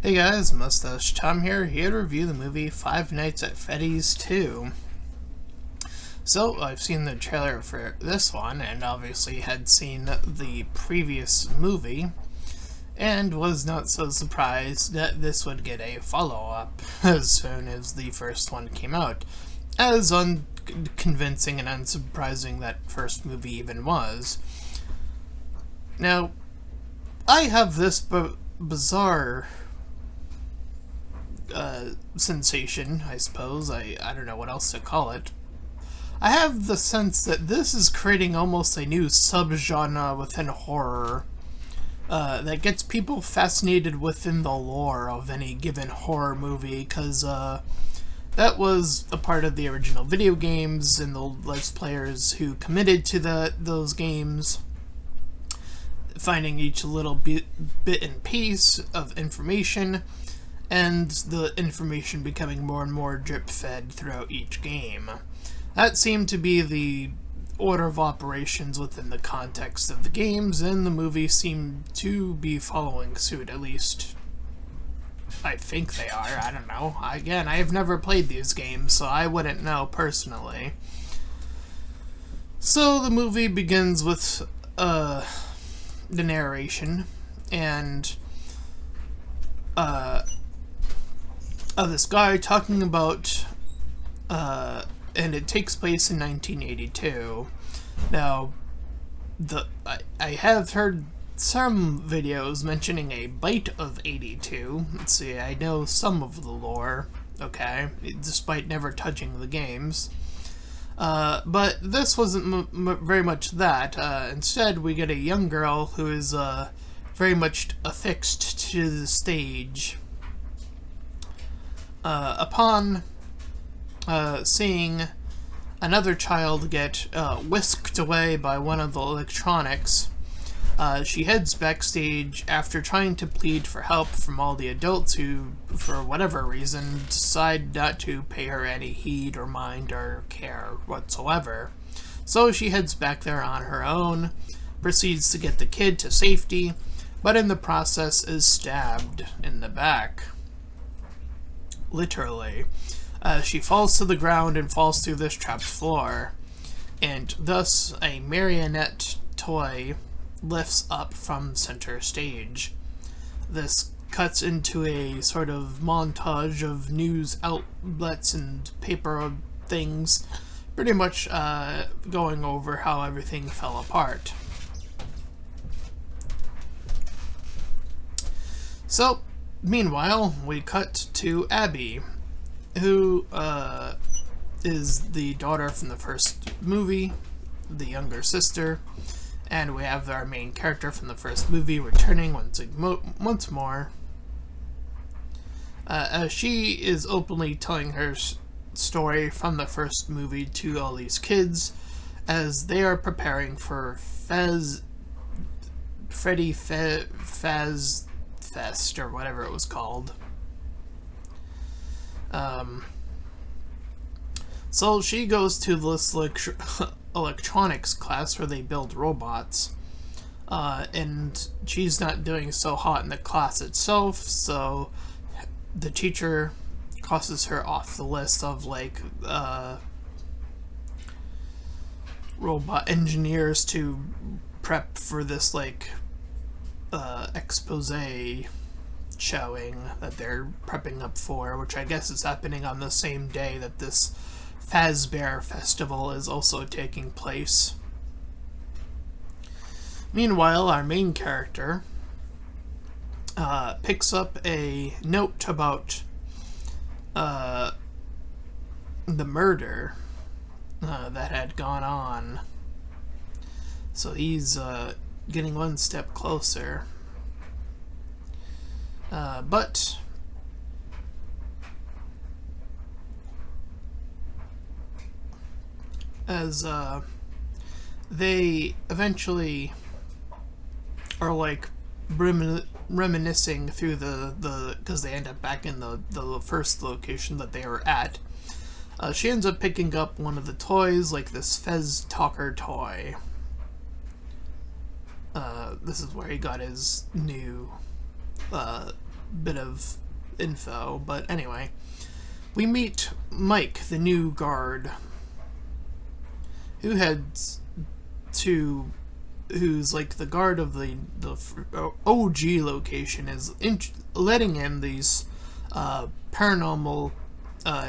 Hey guys, Mustached Tom here to review the movie Five Nights at Freddy's 2. So, I've seen the trailer for this one, and obviously had seen the previous movie, and was not so surprised that this would get a follow-up as soon as the first one came out, as unconvincing and unsurprising that first movie even was. Now, I have this bizarre sensation, I suppose. I don't know what else to call it. I have the sense that this is creating almost a new subgenre within horror that gets people fascinated within the lore of any given horror movie, because that was a part of the original video games and the Let's Players who committed to those games, finding each little bit and piece of information, and the information becoming more and more drip-fed throughout each game. That seemed to be the order of operations within the context of the games, and the movie seemed to be following suit. At least, I think they are. I don't know. Again, I have never played these games, so I wouldn't know personally. So the movie begins with the narration, and this guy talking about, and it takes place in 1982. Now, I have heard some videos mentioning a bite of 82. Let's see, I know some of the lore, okay, despite never touching the games. But this wasn't very much that. Instead, we get a young girl who is very much affixed to the stage. Upon seeing another child get whisked away by one of the electronics, she heads backstage after trying to plead for help from all the adults who, for whatever reason, decide not to pay her any heed or mind or care whatsoever. So she heads back there on her own, proceeds to get the kid to safety, but in the process is stabbed in the back. Literally. She falls to the ground and falls through this trapped floor, and thus a marionette toy lifts up from center stage. This cuts into a sort of montage of news outlets and paper things, pretty much going over how everything fell apart. So, meanwhile, we cut to Abby, who is the daughter from the first movie, the younger sister, and we have our main character from the first movie returning once more. She is openly telling her story from the first movie to all these kids as they are preparing for Freddy Faz Fest, or whatever it was called. So she goes to this electronics class where they build robots, and she's not doing so hot in the class itself, so the teacher crosses her off the list of robot engineers to prep for this expose showing that they're prepping up for, which I guess is happening on the same day that this Fazbear Festival is also taking place. Meanwhile, our main character picks up a note about the murder that had gone on. So he's getting one step closer. But as they eventually are reminiscing through the because they end up back in the first location that they were at, she ends up picking up one of the toys, like this Fez Talker toy. This is where he got his new bit of info, but anyway. We meet Mike, the new guard, who heads to, who's like the guard of the OG location, is letting in these paranormal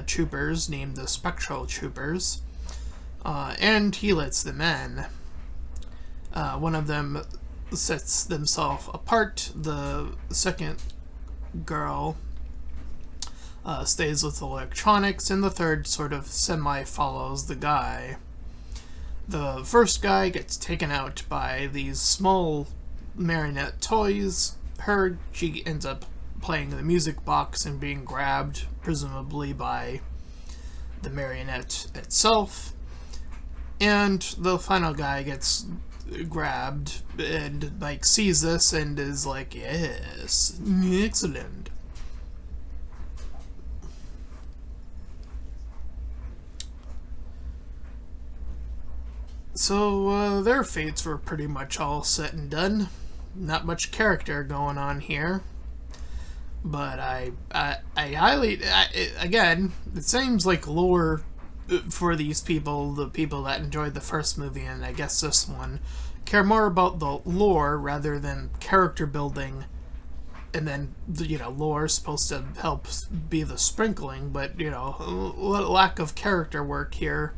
troopers named the Spectral Troopers, and he lets them in. One of them sets themselves apart. The second girl stays with electronics, and the third sort of semi-follows the guy. The first guy gets taken out by these small marionette toys. She ends up playing the music box and being grabbed, presumably by the marionette itself. And the final guy gets grabbed, and Mike sees this and is like, yes, excellent. So, their fates were pretty much all set and done. Not much character going on here. But I highly, again, it seems like lore for these people, the people that enjoyed the first movie, and I guess this one, care more about the lore rather than character building. And then, lore is supposed to help be the sprinkling, but, lack of character work here.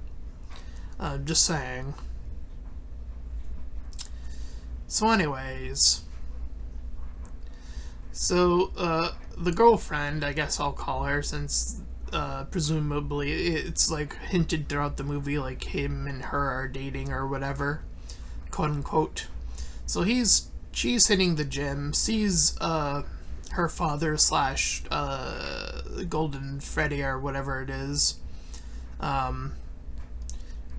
Just saying. So anyways, the girlfriend, I guess I'll call her, since presumably it's like hinted throughout the movie, like him and her are dating or whatever, quote unquote. So she's hitting the gym, sees her father / Golden Freddy or whatever it is,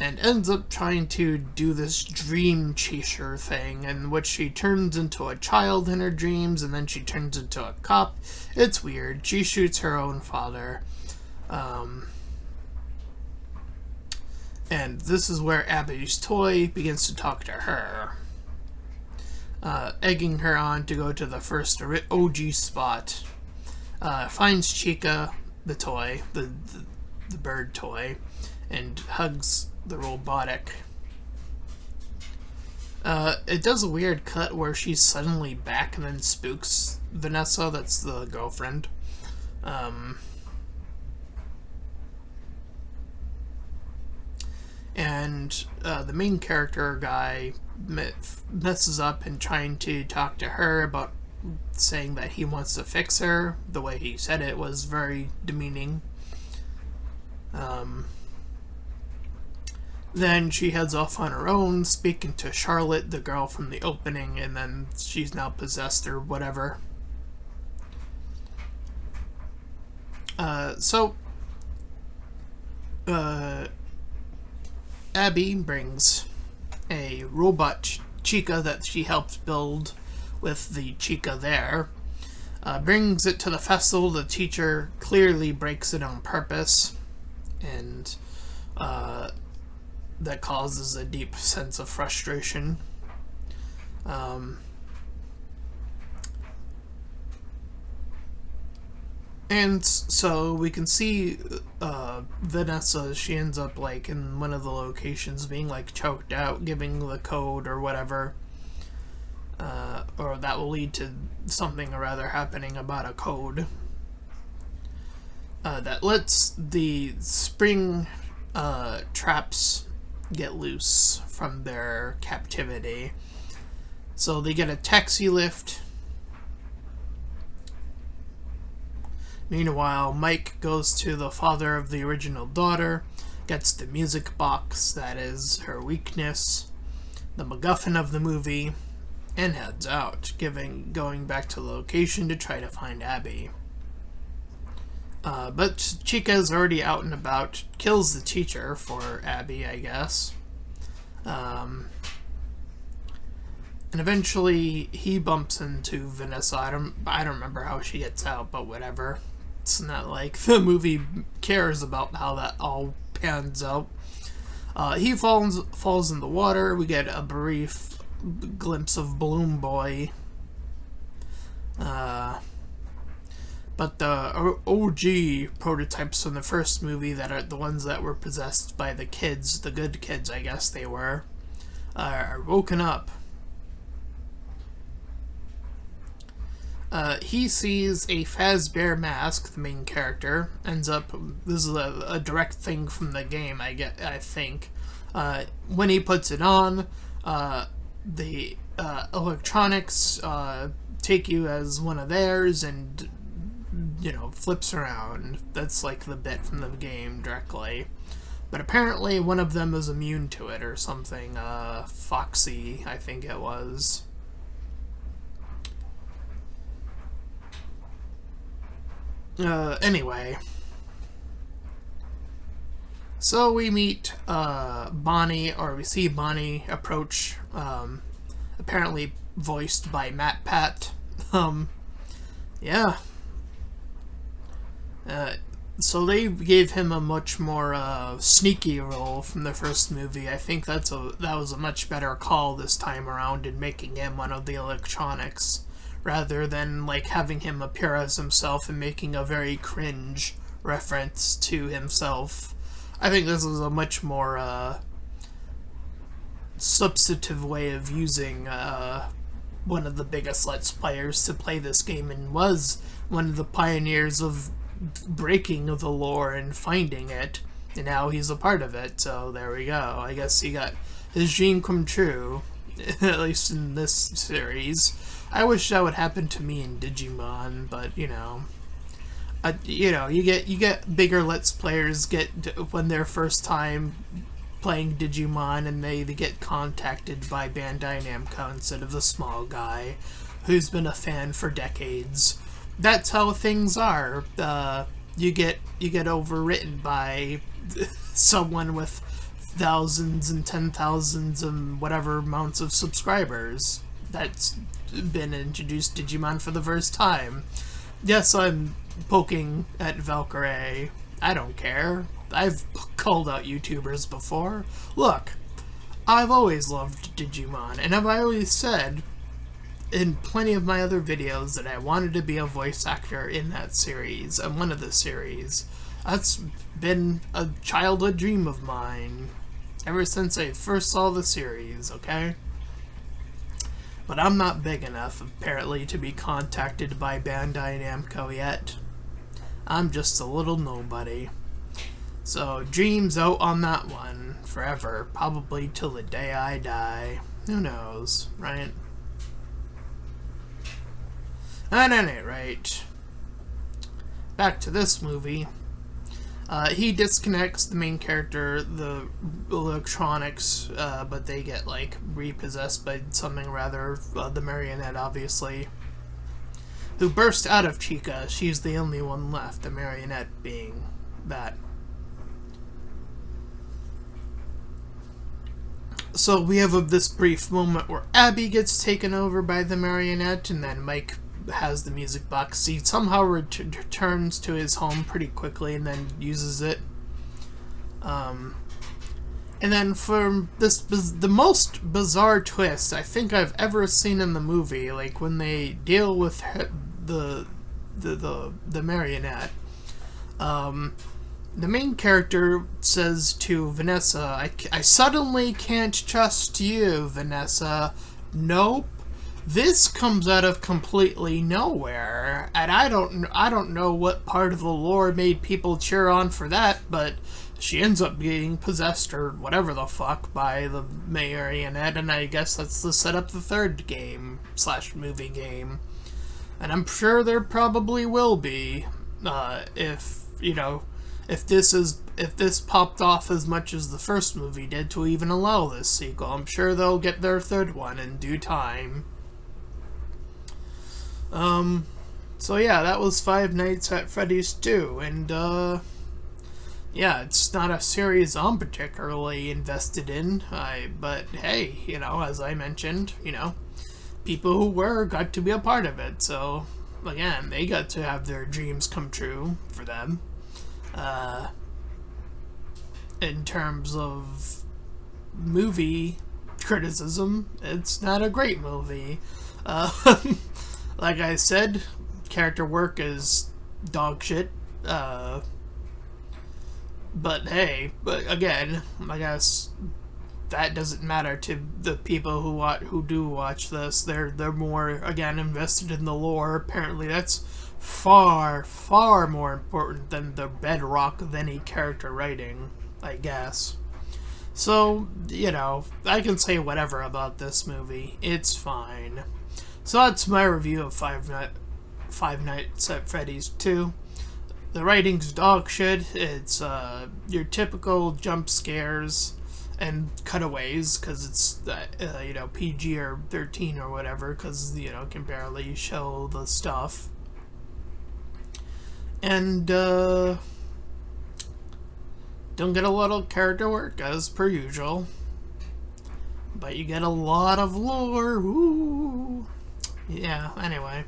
and ends up trying to do this dream chaser thing, in which she turns into a child in her dreams, and then she turns into a cop. It's weird. She shoots her own father. And this is where Abby's toy begins to talk to her, egging her on to go to the first OG spot. Finds Chica, the toy, the bird toy, and hugs the robotic. It does a weird cut where she's suddenly back and then spooks Vanessa, that's the girlfriend. And the main character guy messes up in trying to talk to her about saying that he wants to fix her. The way he said it was very demeaning. Then she heads off on her own, speaking to Charlotte, the girl from the opening, and then she's now possessed or whatever. Abby brings a robot Chica that she helped build with the Chica there. Brings it to the festival. The teacher clearly breaks it on purpose, and that causes a deep sense of frustration. And so we can see Vanessa, she ends up like in one of the locations being like choked out, giving the code or whatever. Or that will lead to something or other happening about a code that lets the spring traps get loose from their captivity. So they get a taxi lift. Meanwhile, Mike goes to the father of the original daughter, gets the music box that is her weakness, the MacGuffin of the movie, and heads out, going back to the location to try to find Abby. But Chica's already out and about, kills the teacher for Abby, I guess. And eventually he bumps into Vanessa. I don't remember how she gets out, but whatever. It's not like the movie cares about how that all pans out. He falls in the water. We get a brief glimpse of Balloon Boy. But the OG prototypes from the first movie, that are the ones that were possessed by the kids, the good kids, I guess they were, are woken up. He sees a Fazbear mask, the main character, ends up, this is a direct thing from the game, I think. When he puts it on, the electronics take you as one of theirs and, you know, flips around. That's like the bit from the game directly. But apparently one of them is immune to it or something. Foxy, I think it was. Anyway. So we meet Bonnie, or we see Bonnie approach, apparently voiced by mattpatt. Yeah. So they gave him a much more sneaky role from the first movie. I think that was a much better call this time around in making him one of the electronics, rather than like having him appear as himself and making a very cringe reference to himself. I think this is a much more substantive way of using one of the biggest Let's Players to play this game, and was one of the pioneers of breaking the lore and finding it, and now he's a part of it, so there we go. I guess he got his dream come true, at least in this series. I wish that would happen to me in Digimon, but you know, you get bigger Let's Players get when their first time playing Digimon, and they get contacted by Bandai Namco instead of the small guy who's been a fan for decades. That's how things are. You get overwritten by someone with thousands and 10,000s and whatever amounts of subscribers that's been introduced to Digimon for the first time. Yes, I'm poking at valkyrae. I don't care. I've called out YouTubers before. Look, I've always loved Digimon, and I've always said in plenty of my other videos that I wanted to be a voice actor in that series, and one of the series. That's been a childhood dream of mine ever since I first saw the series, okay? But I'm not big enough, apparently, to be contacted by Bandai Namco yet. I'm just a little nobody. So, dreams out on that one forever, probably till the day I die. Who knows, right? At any rate, back to this movie. He disconnects the main character, the electronics, but they get, like, repossessed by something rather, the marionette, obviously, who burst out of Chica. She's the only one left, the marionette being that. So we have this brief moment where Abby gets taken over by the marionette, and then Mike has the music box. He somehow returns to his home pretty quickly and then uses it. And then for this, the most bizarre twist I think I've ever seen in the movie, like when they deal with the marionette, the main character says to Vanessa, I suddenly can't trust you, Vanessa. Nope. This comes out of completely nowhere, and I don't know what part of the lore made people cheer on for that, but she ends up being possessed or whatever the fuck by the marionette, and I guess that's to set up the third game / movie game. And I'm sure there probably will be, if this popped off as much as the first movie did to even allow this sequel. I'm sure they'll get their third one in due time. So yeah, that was Five Nights at Freddy's 2, and, yeah, it's not a series I'm particularly invested in, but hey, as I mentioned, people who were got to be a part of it, so, again, they got to have their dreams come true for them. In terms of movie criticism, it's not a great movie. Like I said, character work is dog shit. But hey, but again, I guess that doesn't matter to the people who do watch this. They're more, again, invested in the lore. Apparently, that's far more important than the bedrock of any character writing, I guess. So, you know, I can say whatever about this movie. It's fine. So that's my review of Five Nights at Freddy's 2. The writing's dog shit. It's your typical jump scares and cutaways, because it's PG or 13 or whatever, because can barely show the stuff. And don't get a lot of character work as per usual, but you get a lot of lore. Ooh. Yeah, anyway,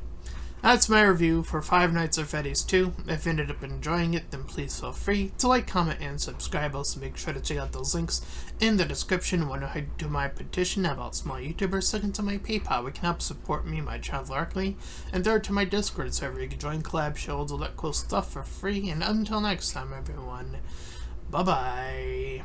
that's my review for Five Nights at Freddy's 2. If you ended up enjoying it, then please feel free to like, comment, and subscribe. Also, make sure to check out those links in the description. One to my petition about small YouTubers, second to my PayPal, where you can help support me, my channel directly, and third to my Discord server. You can join collab shows, all that cool stuff for free. And until next time, everyone, bye-bye.